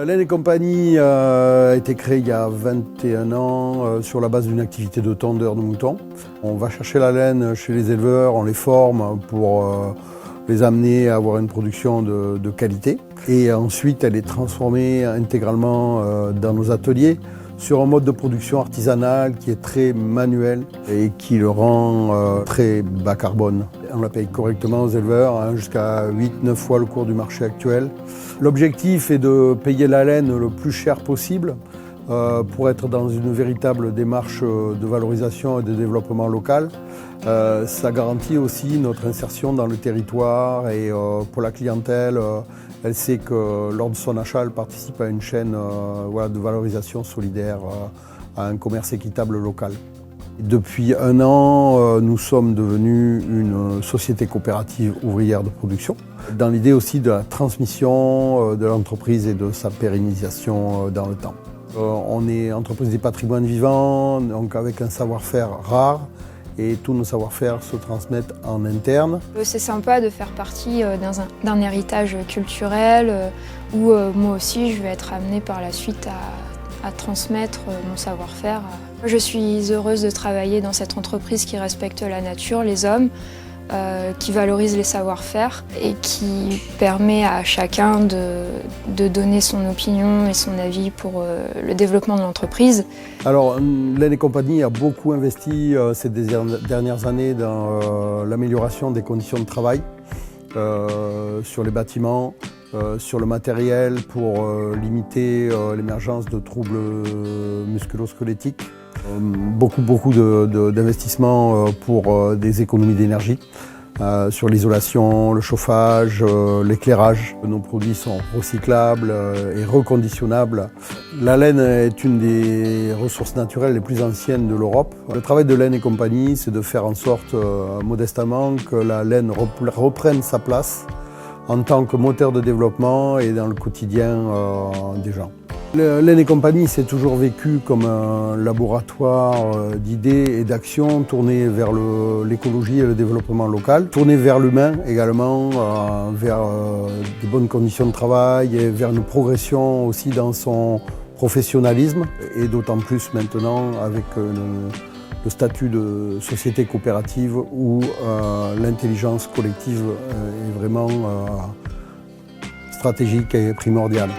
Laine et compagnie a été créée il y a 21 ans sur la base d'une activité de tondeur de moutons. On va chercher la laine chez les éleveurs, on les forme pour les amener à avoir une production de qualité. Et ensuite, elle est transformée intégralement dans nos ateliers sur un mode de production artisanal qui est très manuel et qui le rend très bas carbone. On la paye correctement aux éleveurs, jusqu'à 8-9 fois le cours du marché actuel. L'objectif est de payer la laine le plus cher possible pour être dans une véritable démarche de valorisation et de développement local. Ça garantit aussi notre insertion dans le territoire et pour la clientèle, elle sait que lors de son achat, elle participe à une chaîne de valorisation solidaire, à un commerce équitable local. Depuis un an, nous sommes devenus une société coopérative ouvrière de production, dans l'idée aussi de la transmission de l'entreprise et de sa pérennisation dans le temps. On est entreprise des patrimoines vivants, donc avec un savoir-faire rare, et tous nos savoir-faire se transmettent en interne. C'est sympa de faire partie d'un héritage culturel où moi aussi je vais être amenée par la suite à transmettre mon savoir-faire. Je suis heureuse de travailler dans cette entreprise qui respecte la nature, les hommes, qui valorise les savoir-faire et qui permet à chacun de donner son opinion et son avis pour le développement de l'entreprise. Alors, Laine et compagnie a beaucoup investi ces dernières années dans l'amélioration des conditions de travail sur les bâtiments, sur le matériel pour limiter l'émergence de troubles musculo-squelettiques. Beaucoup d'investissements pour des économies d'énergie, sur l'isolation, le chauffage, l'éclairage. Nos produits sont recyclables et reconditionnables. La laine est une des ressources naturelles les plus anciennes de l'Europe. Le travail de Laine et compagnie, c'est de faire en sorte, modestement, que la laine reprenne sa place en tant que moteur de développement et dans le quotidien des gens. Laine et compagnie s'est toujours vécu comme un laboratoire d'idées et d'actions tourné vers l'écologie et le développement local, tourné vers l'humain également, vers de bonnes conditions de travail et vers une progression aussi dans son professionnalisme, et d'autant plus maintenant avec le statut de société coopérative où l'intelligence collective est vraiment stratégique et primordiale.